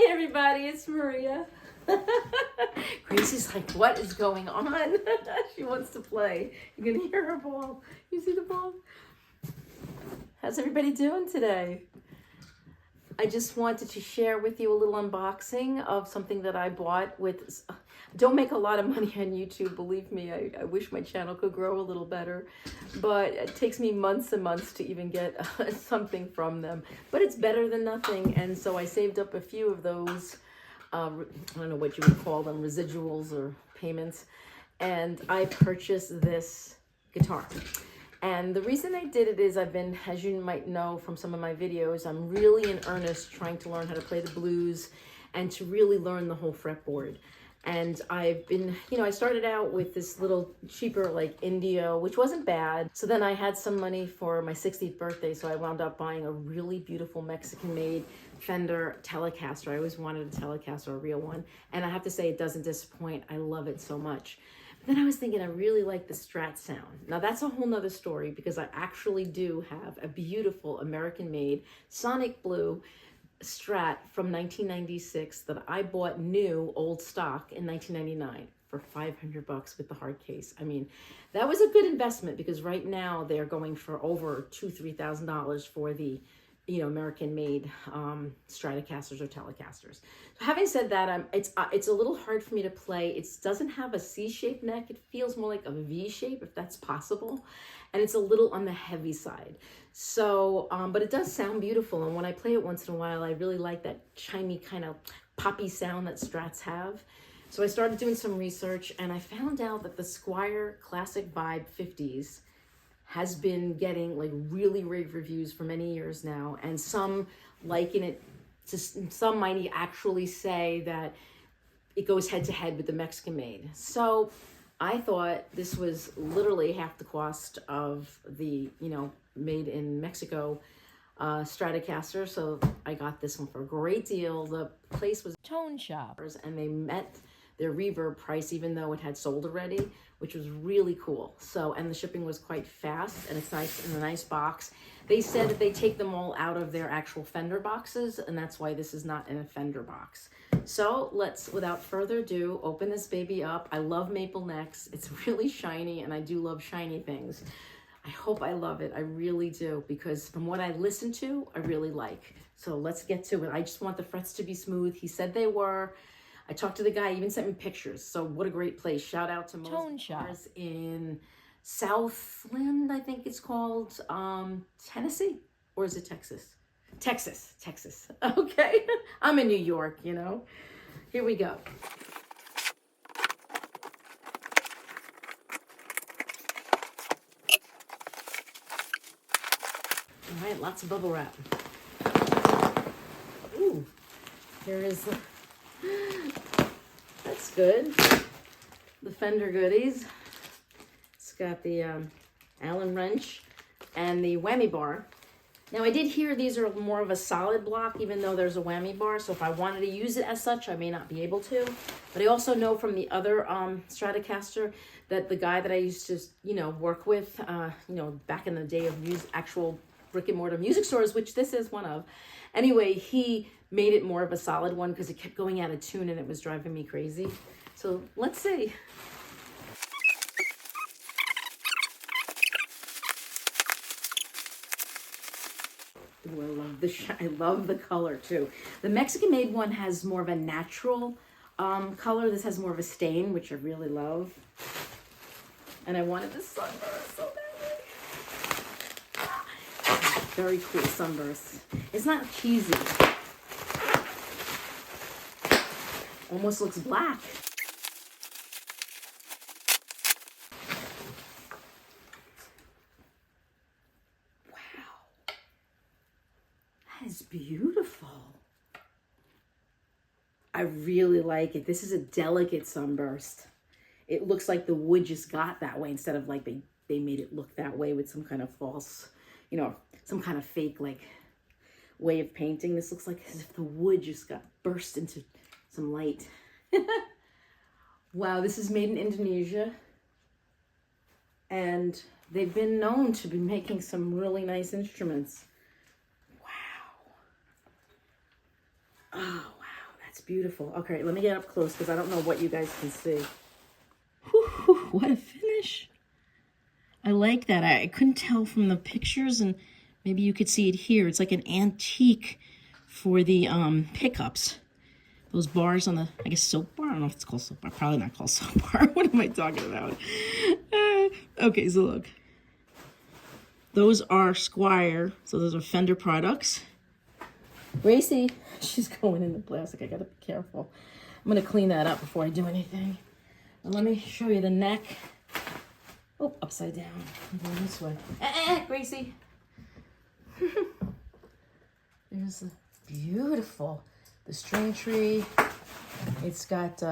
Everybody, it's Maria. Gracie's like, what is going on? She wants to play. You're gonna hear her ball. You see the ball? How's everybody doing today? I just wanted to share with you a little unboxing of something that I bought with, don't make a lot of money on YouTube, believe me. I wish my channel could grow a little better, but it takes me months and months to even get something from them. But it's better than nothing, and so I saved up a few of those, I don't know what you would call them, residuals or payments, and I purchased this guitar. And the reason I did it is I've been, as you might know from some of my videos, I'm really in earnest trying to learn how to play the blues and to really learn the whole fretboard. And I've been, I started out with this little cheaper like Indio, which wasn't bad. So then I had some money for my 60th birthday, so I wound up buying a really beautiful Mexican-made Fender Telecaster. I always wanted a Telecaster, a real one. And I have to say, it doesn't disappoint. I love it so much. Then I was thinking I really like the Strat sound. Now that's a whole nother story because I actually do have a beautiful American-made Sonic Blue Strat from 1996 that I bought new, old stock in 1999 for $500 with the hard case. I mean, that was a good investment because right now they're going for over $2,000–3,000 for the American-made Stratocasters or Telecasters. So having said that, it's a little hard for me to play. It doesn't have a C-shaped neck. It feels more like a V shape, if that's possible. And it's a little on the heavy side. So, but it does sound beautiful. And when I play it once in a while, I really like that chimey kind of poppy sound that Strats have. So I started doing some research and I found out that the Squier Classic Vibe 50s has been getting like really rave reviews for many years now, and some liken it to, some might actually say that it goes head to head with the Mexican made. So I thought this was literally half the cost of the made in Mexico Stratocaster, so I got this one for a great deal. The place was Tone Shop, and they met their reverb price even though it had sold already, which was really cool. So, and the shipping was quite fast, and it's nice in a nice box. They said that they take them all out of their actual Fender boxes, and that's why this is not in a Fender box. So let's, without further ado, open this baby up. I love maple necks. It's really shiny, and I do love shiny things. I hope I love it. I really do, because from what I listened to, I really like. So let's get to it. I just want the frets to be smooth. He said they were. I talked to the guy, he even sent me pictures. So what a great place. Shout out to Tone Shop in Southland, I think it's called, Tennessee, or is it Texas? Texas. Okay, I'm in New York, Here we go. All right, lots of bubble wrap. Ooh, here is that's good. The Fender goodies. It's got the Allen wrench and the Whammy Bar. Now I did hear these are more of a solid block, even though there's a Whammy Bar. So if I wanted to use it as such, I may not be able to. But I also know from the other Stratocaster that the guy that I used to, work with, back in the day of actual brick and mortar music stores, which this is one of. Anyway, he made it more of a solid one because it kept going out of tune and it was driving me crazy. So let's see. Ooh, I love the color too. The Mexican made one has more of a natural color. This has more of a stain, which I really love. And I wanted the sunburst so badly. Very cool sunburst. It's not cheesy. Almost looks black. Wow. That is beautiful. I really like it. This is a delicate sunburst. It looks like the wood just got that way instead of like they made it look that way with some kind of false, some kind of fake like way of painting. This looks like as if the wood just got burst into some light. Wow, this is made in Indonesia. And they've been known to be making some really nice instruments. Wow. Oh, wow, It's beautiful. Okay, let me get up close because I don't know what you guys can see. Whew, what a finish. I like that. I couldn't tell from the pictures, and maybe you could see it here. It's like an antique for the pickups. Those bars on the, I guess, soap bar. I don't know if it's called soap bar. Probably not called soap bar. What am I talking about? Okay, so look. Those are Squier. So those are Fender products. Gracie, she's going in the plastic. I gotta be careful. I'm gonna clean that up before I do anything. And let me show you the neck. Oh, upside down. I'm going this way. Gracie. There's the beautiful, the string tree. It's got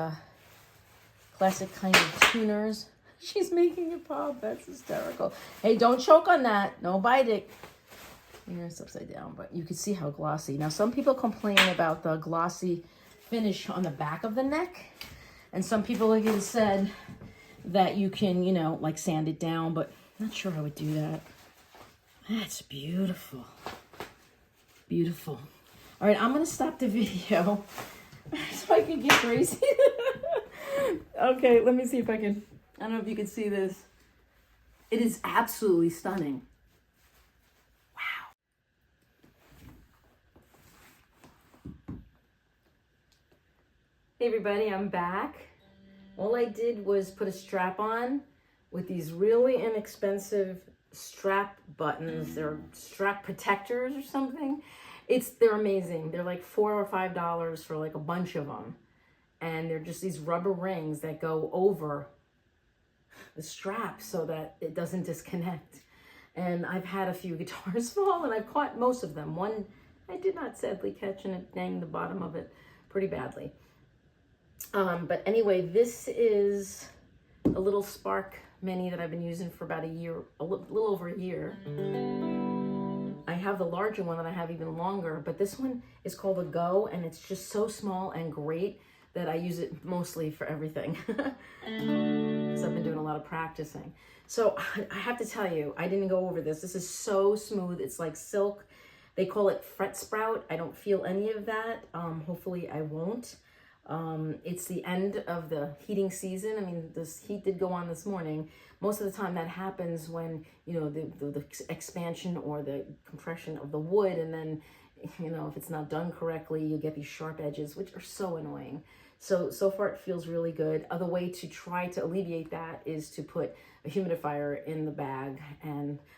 classic kind of tuners. She's making it pop. That's hysterical. Hey, don't choke on that. No bite it. Here it's upside down, but you can see how glossy. Now, some people complain about the glossy finish on the back of the neck. And some people have said that you can, you know, like sand it down, but I'm not sure I would do that. That's beautiful. Beautiful. All right, I'm going to stop the video so I can get crazy. Okay, let me see if I can. I don't know if you can see this. It is absolutely stunning. Wow. Hey everybody, I'm back. All I did was put a strap on with these really inexpensive strap buttons. They're strap protectors or something. They're amazing. They're like $4 or $5 for like a bunch of them. And they're just these rubber rings that go over the strap so that it doesn't disconnect. And I've had a few guitars fall, and I've caught most of them. One I did not sadly catch, and it danged the bottom of it pretty badly. But anyway, this is a little Spark Mini that I've been using for about a year, a little over a year. I have the larger one that I have even longer, but this one is called the Go, and it's just so small and great that I use it mostly for everything. Because I've been doing a lot of practicing. So I have to tell you, I didn't go over this. This is so smooth. It's like silk. They call it fret sprout. I don't feel any of that. Hopefully I won't. It's the end of the heating season. I mean, this heat did go on this morning. Most of the time that happens when, you know, the expansion or the compression of the wood, and then, you know, if it's not done correctly, you get these sharp edges, which are so annoying. So far it feels really good. Other way to try to alleviate that is to put a humidifier in the bag,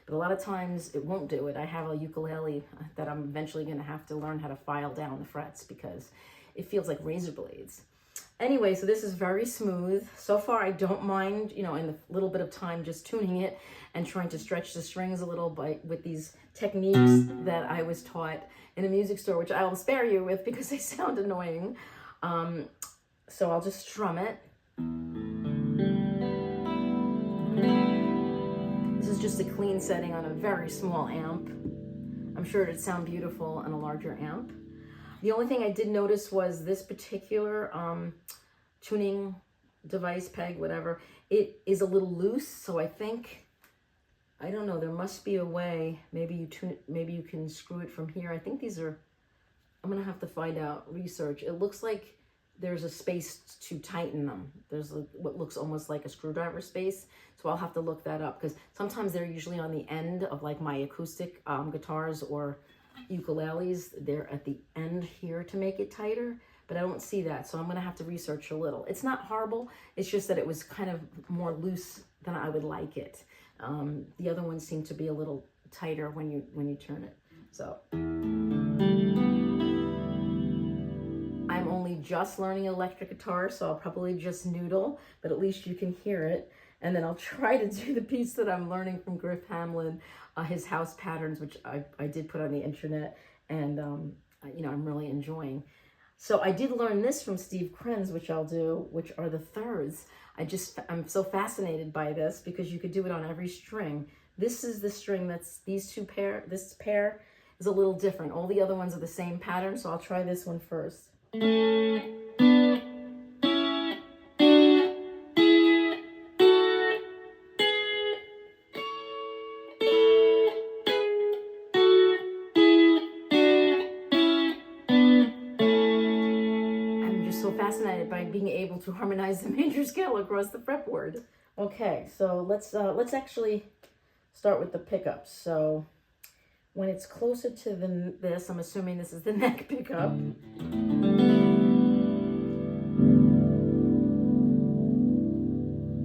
but a lot of times it won't do it. I have a ukulele that I'm eventually going to have to learn how to file down the frets because it feels like razor blades. Anyway, so this is very smooth. So far I don't mind, you know, in the little bit of time just tuning it and trying to stretch the strings a little bit with these techniques that I was taught in a music store, which I will spare you with because they sound annoying. So I'll just strum it. This is just a clean setting on a very small amp. I'm sure it'd sound beautiful on a larger amp. The only thing I did notice was this particular tuning device, peg, whatever, it is a little loose. So I think, I don't know, there must be a way. Maybe you can screw it from here. I think these are, I'm gonna have to find out, research. It looks like there's a space to tighten them. There's what looks almost like a screwdriver space. So I'll have to look that up because sometimes they're usually on the end of like my acoustic guitars or ukuleles. They're at the end here to make it tighter, but I don't see that. So I'm gonna have to research a little. It's not horrible. It's just that it was kind of more loose than I would like it. The other ones seem to be a little tighter when you turn it. So I'm only just learning electric guitar, so I'll probably just noodle, but at least you can hear it. And then I'll try to do the piece that I'm learning from Griff Hamlin, his house patterns, which I did put on the internet, and you know, I'm really enjoying. So I did learn this from Steve Krenz, which I'll do, which are the thirds. I'm so fascinated by this because you could do it on every string. This is the string that's this pair is a little different. All the other ones are the same pattern, so I'll try this one first. fascinated by being able to harmonize the major scale across the fretboard. Okay, so let's actually start with the pickups. So when it's closer to this, I'm assuming this is the neck pickup.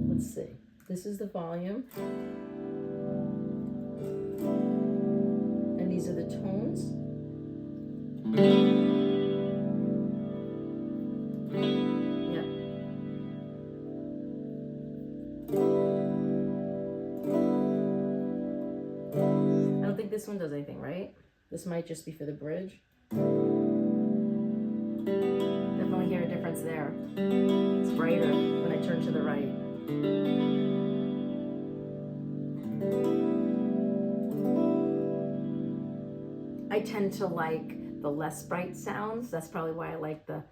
Let's see. This is the volume. And these are the tones. Yep. I don't think this one does anything, right? This might just be for the bridge. Definitely hear a difference there. It's brighter when I turn to the right. I tend to like the less bright sounds. That's probably why I like the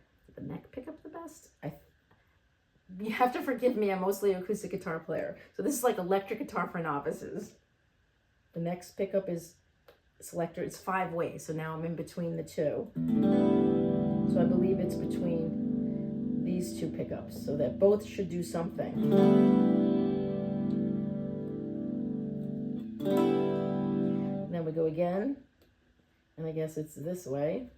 neck pickup the best. You have to forgive me, I'm mostly an acoustic guitar player. So this is like electric guitar for novices. The next pickup is selector. It's 5 ways, so now I'm in between the two. So I believe it's between these 2 pickups, so that both should do something. And then we go again, and I guess it's this way.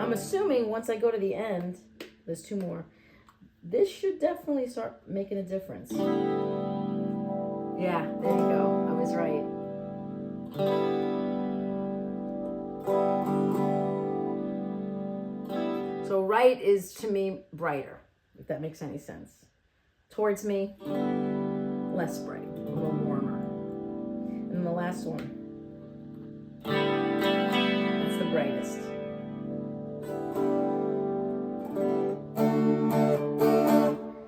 I'm assuming once I go to the end, there's 2 more. This should definitely start making a difference. Yeah, there you go. I was right. So right is, to me, brighter, if that makes any sense. Towards me, less bright, a little warmer. And the last one, that's the brightest.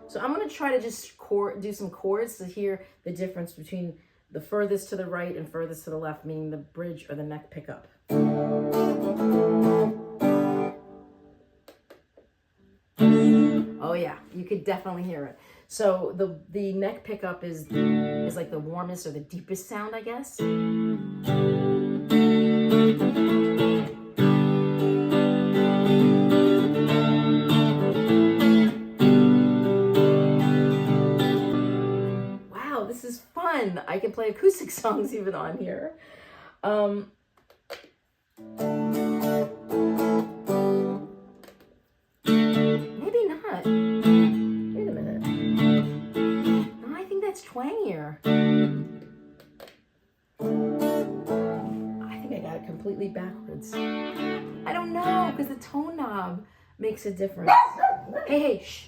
So I'm going to try to just do some chords to hear the difference between the furthest to the right and furthest to the left, meaning the bridge or the neck pickup. Oh yeah, you could definitely hear it. So the neck pickup is like the warmest or the deepest sound, I guess. Wow, this is fun. I can play acoustic songs even on here. Maybe not. Wait a minute. No, I think that's twangier. I think I got it completely backwards. I don't know, because the tone knob makes a difference. Hey, shh.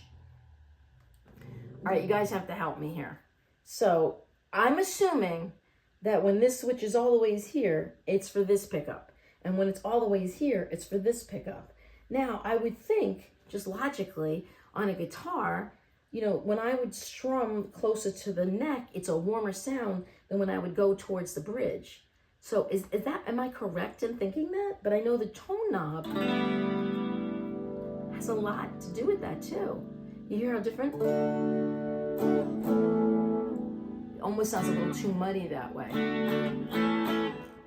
All right, you guys have to help me here. So I'm assuming that when this switches all the ways here, it's for this pickup. And when it's all the ways here, it's for this pickup. Now, I would think, just logically, on a guitar, you know, when I would strum closer to the neck, it's a warmer sound than when I would go towards the bridge. So is that, am I correct in thinking that? But I know the tone knob has a lot to do with that too. You hear how different? It almost sounds a little too muddy that way.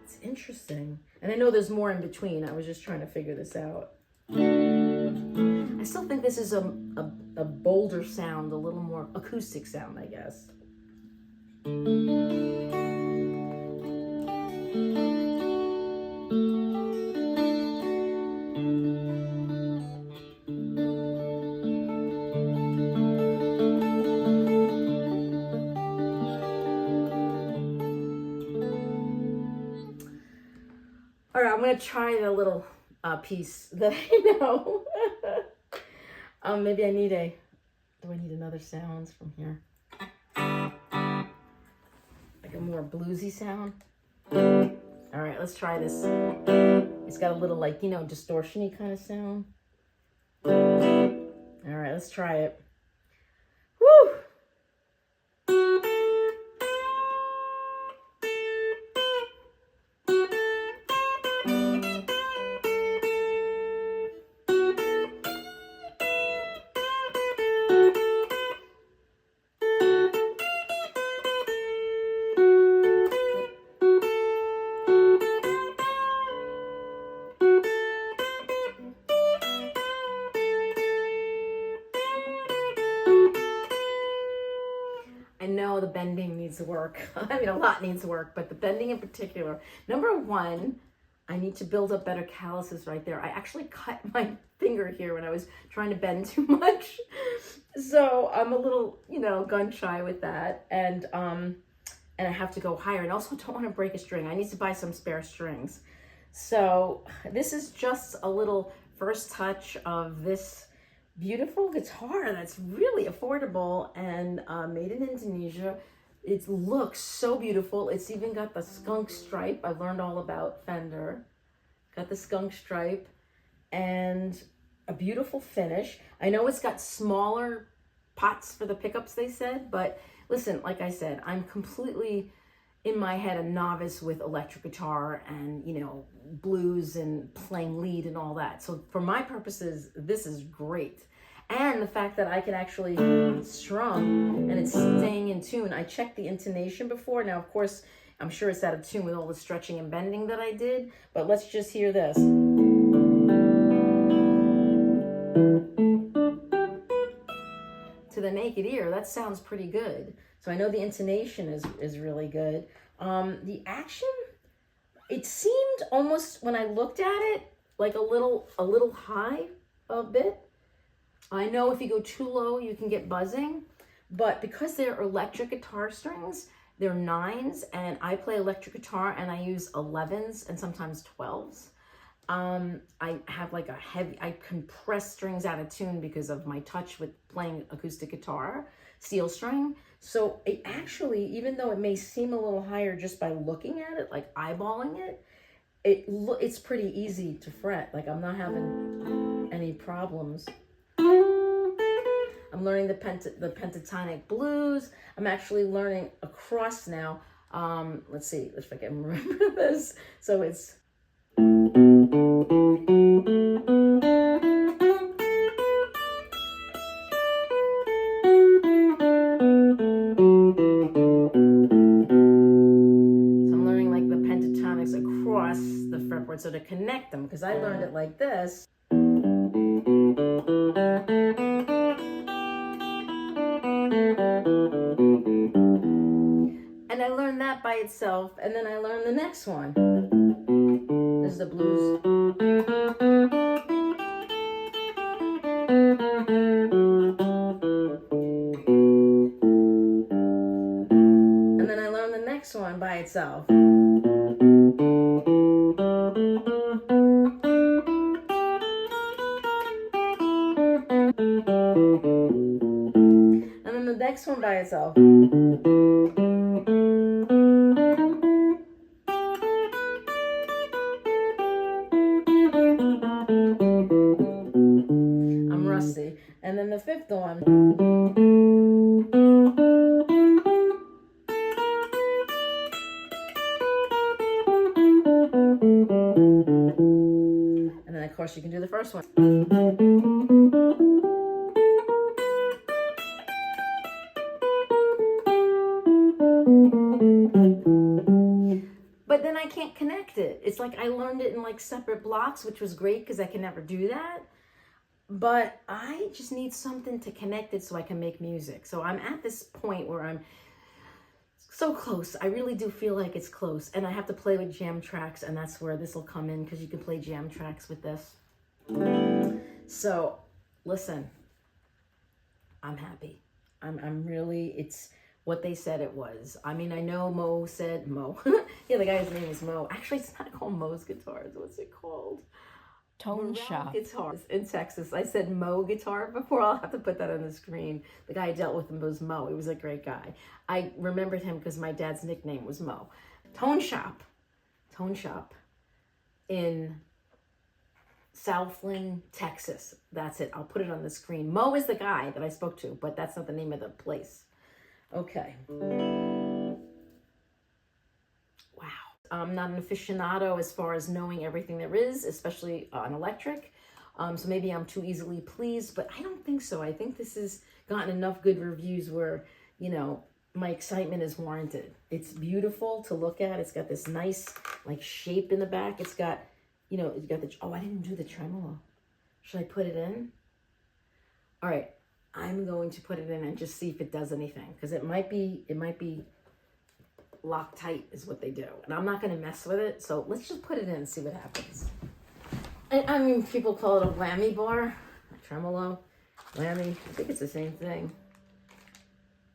It's interesting. And I know there's more in between. I was just trying to figure this out. I still think this is a bolder sound, a little more acoustic sound, I guess. All right, I'm going to try the little piece that I know. Maybe I need do I need another sound from here? Like a more bluesy sound? All right, let's try this. It's got a little, like, you know, distortion-y kind of sound. All right, let's try it. Woo! I know the bending needs work. I mean, a lot needs work, but the bending in particular. Number one, I need to build up better calluses right there. I actually cut my finger here when I was trying to bend too much. So I'm a little, you know, gun shy with that. And I have to go higher. And also don't want to break a string. I need to buy some spare strings. So this is just a little first touch of this beautiful guitar that's really affordable and made in Indonesia. It looks so beautiful. It's even got the skunk stripe. I've learned all about Fender. Got the skunk stripe and a beautiful finish. I know it's got smaller pots for the pickups, they said, but listen, like I said, I'm completely in my head a novice with electric guitar and, you know, blues and playing lead and all that. So for my purposes, this is great. And the fact that I can actually strum and it's staying in tune. I checked the intonation before. Now, of course, I'm sure it's out of tune with all the stretching and bending that I did, but let's just hear this. To the naked ear, that sounds pretty good. So I know the intonation is really good. The action, it seemed almost, when I looked at it, like a little high a bit. I know if you go too low, you can get buzzing, but because they're electric guitar strings, they're 9s, and I play electric guitar and I use 11s and sometimes 12s. I have like a heavy, I compress strings out of tune because of my touch with playing acoustic guitar, steel string. So it actually, even though it may seem a little higher just by looking at it, like eyeballing it, it's pretty easy to fret. Like I'm not having any problems. I'm learning the pentatonic blues. I'm actually learning a cross now. Let's see if I can remember this. So it's across the fretboard, so to connect them, because I learned it like this. And I learned that by itself, and then I learned the next one. This is the blues. And then I learned the next one by itself. And then the next one by itself. I'm rusty. And then the fifth one. And then of course you can do the first one. But then I can't connect it. It's like I learned it in like separate blocks, which was great because I can never do that. But I just need something to connect it so I can make music. So I'm at this point where I'm so close. I really do feel like it's close. And I have to play with jam tracks, and that's where this will come in, because you can play jam tracks with this. So listen, I'm happy. I'm really, it's what they said it was. I mean, I know Mo said, Mo. Yeah, the guy's name is Mo. Actually, it's not called Mo's Guitars. What's it called? Tone Shop Guitars in Texas. I said Mo Guitar before. I'll have to put that on the screen. The guy I dealt with him was Mo. He was a great guy. I remembered him because my dad's nickname was Mo. Tone Shop in Southland, Texas. That's it. I'll put it on the screen. Mo is the guy that I spoke to, but that's not the name of the place. Okay. Wow. I'm not an aficionado as far as knowing everything there is, especially on electric. So maybe I'm too easily pleased, but I don't think so. I think this has gotten enough good reviews where, you know, my excitement is warranted. It's beautiful to look at. It's got this nice like shape in the back. It's got, you know, it's got the, oh, I didn't do the tremolo. Should I put it in? All right. I'm going to put it in and just see if it does anything, because it might be Loctite is what they do, and I'm not going to mess with it. So let's just put it in and see what happens. And I mean, people call it a whammy bar, a tremolo, whammy. I think it's the same thing.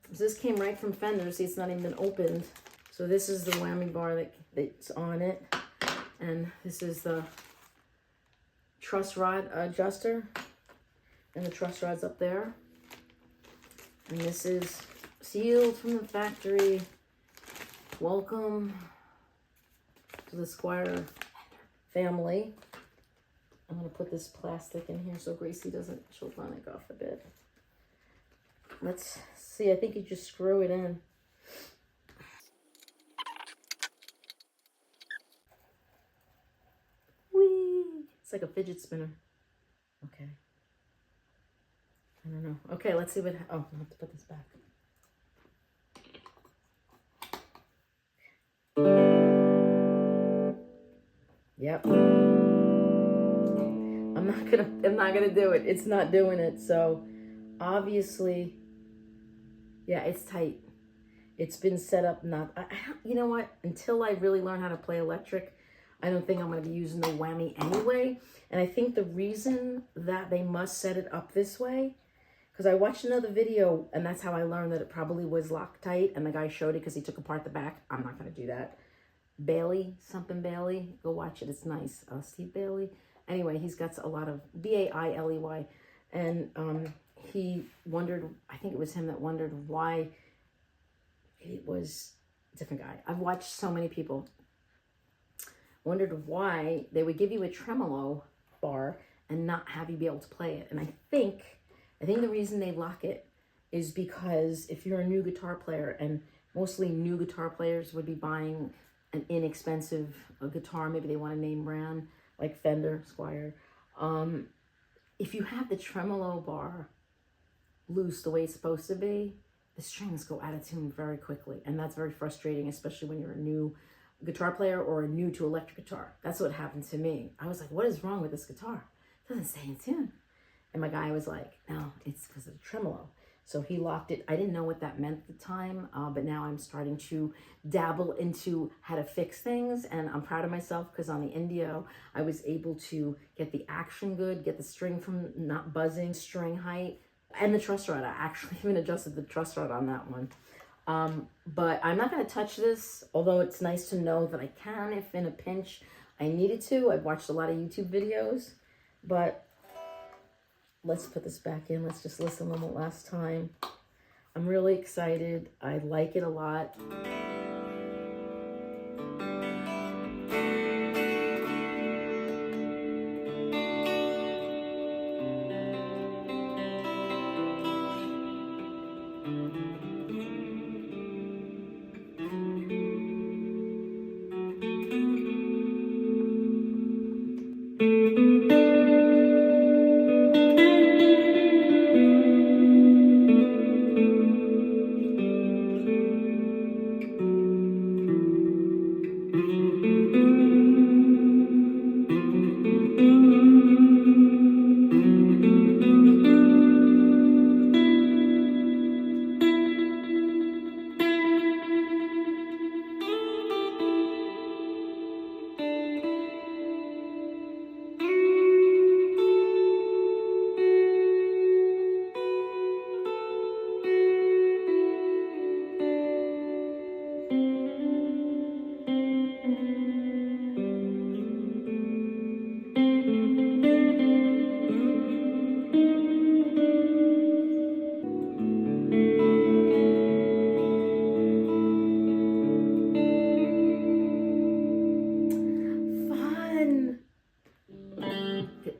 This came right from Fender. See, it's not even been opened. So this is the whammy bar that's on it, and this is the truss rod adjuster, and the truss rod's up there. And this is sealed from the factory. Welcome to the Squier family. I'm gonna put this plastic in here so Gracie doesn't, she'll panic off a bit. Let's see, I think you just screw it in. Whee! It's like a fidget spinner. Okay. I don't know. Okay, let's see what, oh, I have to put this back. Yep. I'm not gonna do it. It's not doing it. So obviously, yeah, it's tight. It's been set up you know what? Until I really learn how to play electric, I don't think I'm gonna be using the whammy anyway. And I think the reason that they must set it up this way, because I watched another video and that's how I learned that it probably was Loctite, and the guy showed it because he took apart the back. I'm not gonna do that. Bailey, go watch it. It's nice. Steve Bailey. Anyway, he's got a lot of B-A-I-L-E-Y, and he wondered, I think it was him that wondered why it was a different guy. I've watched so many people wondered why they would give you a tremolo bar and not have you be able to play it. And I think the reason they lock it is because if you're a new guitar player, and mostly new guitar players would be buying an inexpensive guitar, maybe they want a name brand like Fender, Squier. If you have the tremolo bar loose the way it's supposed to be, the strings go out of tune very quickly. And that's very frustrating, especially when you're a new guitar player or new to electric guitar. That's what happened to me. I was like, what is wrong with this guitar? It doesn't stay in tune. And my guy was like, no, it's because of the tremolo. So he locked it. I didn't know what that meant at the time, but now I'm starting to dabble into how to fix things. And I'm proud of myself because on the Indio, I was able to get the action good, get the string from not buzzing, string height, and the truss rod. I actually even adjusted the truss rod on that one. But I'm not going to touch this, although it's nice to know that I can if in a pinch I needed to. I've watched a lot of YouTube videos, but let's put this back in. Let's just listen one last time. I'm really excited. I like it a lot.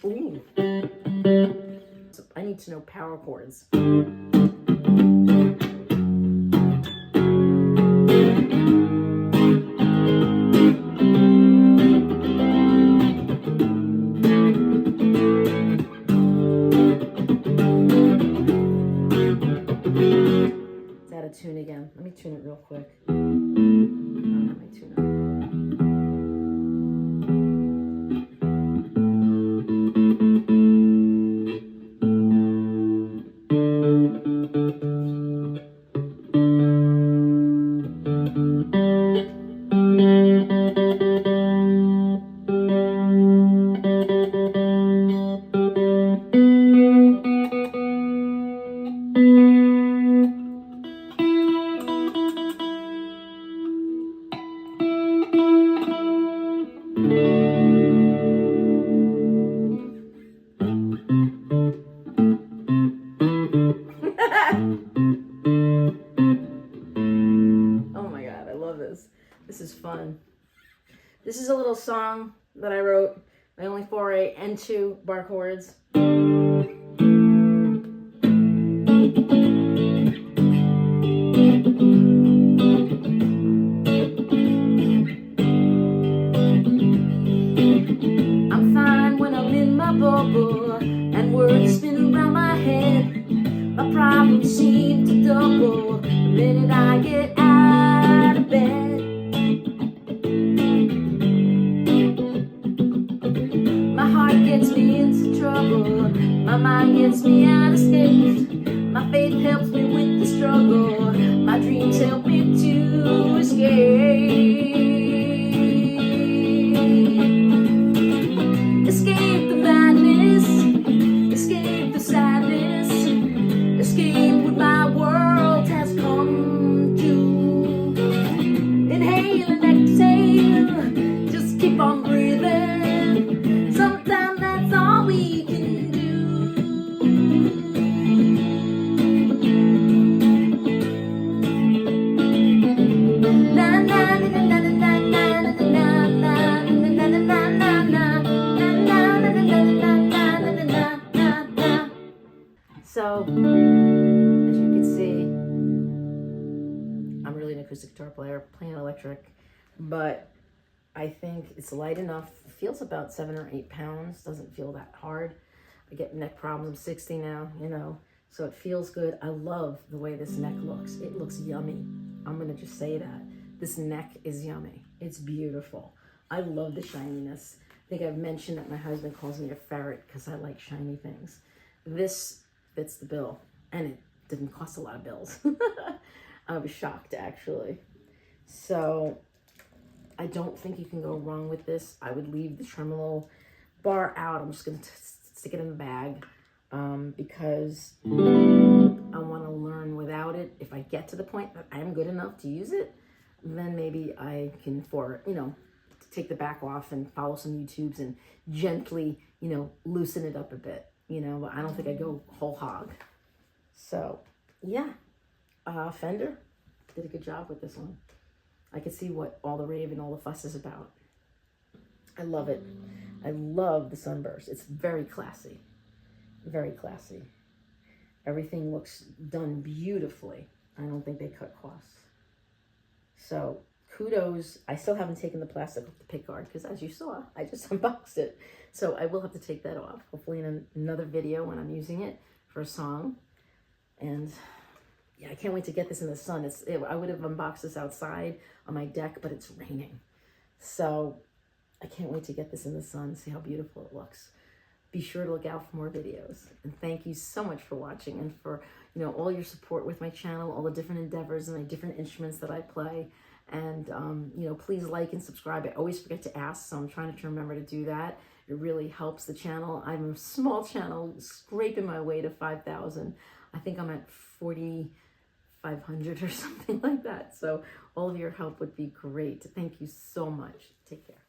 Ooh. So I need to know power chords. It's out of tune again. Let me tune it real quick. I don't have my tune up. This is fun. This is a little song that I wrote. My only foray into bar chords. I'm fine when I'm in my bubble and words spin around my head. My problems seem to double the minute I get out of bed. My heart gets me into trouble, my mind gets me out of space. My faith helps me with the struggle, my dreams help me to escape. Escape the madness, escape the sadness, escape what my world has come to. Inhale and exhale, just keep on breathing. Sometimes that's all we can do. Na na na na na na na na na na na na. So, as you can see, I'm really an acoustic guitar player, playing electric, but I think it's light enough. It feels about 7 or 8 pounds. Doesn't feel that hard. I get neck problems. I'm 60 now, you know, so it feels good. I love the way this neck looks. It looks yummy. I'm gonna just say that. This neck is yummy. It's beautiful. I love the shininess. I think I've mentioned that my husband calls me a ferret because I like shiny things. This fits the bill, and it didn't cost a lot of bills. I was shocked, actually. So I don't think you can go wrong with this. I would leave the tremolo bar out. I'm just going to stick it in the bag because I want to learn without it. If I get to the point that I'm good enough to use it, then maybe I can, take the back off and follow some YouTubes and gently, loosen it up a bit. But I don't think I go whole hog. So, yeah, Fender did a good job with this one. I could see what all the rave and all the fuss is about. I love it. I love the Sunburst. It's very classy. Very classy. Everything looks done beautifully. I don't think they cut costs. So, kudos. I still haven't taken the plastic off the pick guard because, as you saw, I just unboxed it. So I will have to take that off, hopefully in another video when I'm using it for a song. And yeah, I can't wait to get this in the sun. I would have unboxed this outside on my deck, but it's raining. So I can't wait to get this in the sun, see how beautiful it looks. Be sure to look out for more videos. And thank you so much for watching and for, all your support with my channel, all the different endeavors and the different instruments that I play. And, please like and subscribe. I always forget to ask, so I'm trying to remember to do that. It really helps the channel. I'm a small channel, scraping my way to 5,000. I think I'm at 4,500 or something like that. So all of your help would be great. Thank you so much. Take care.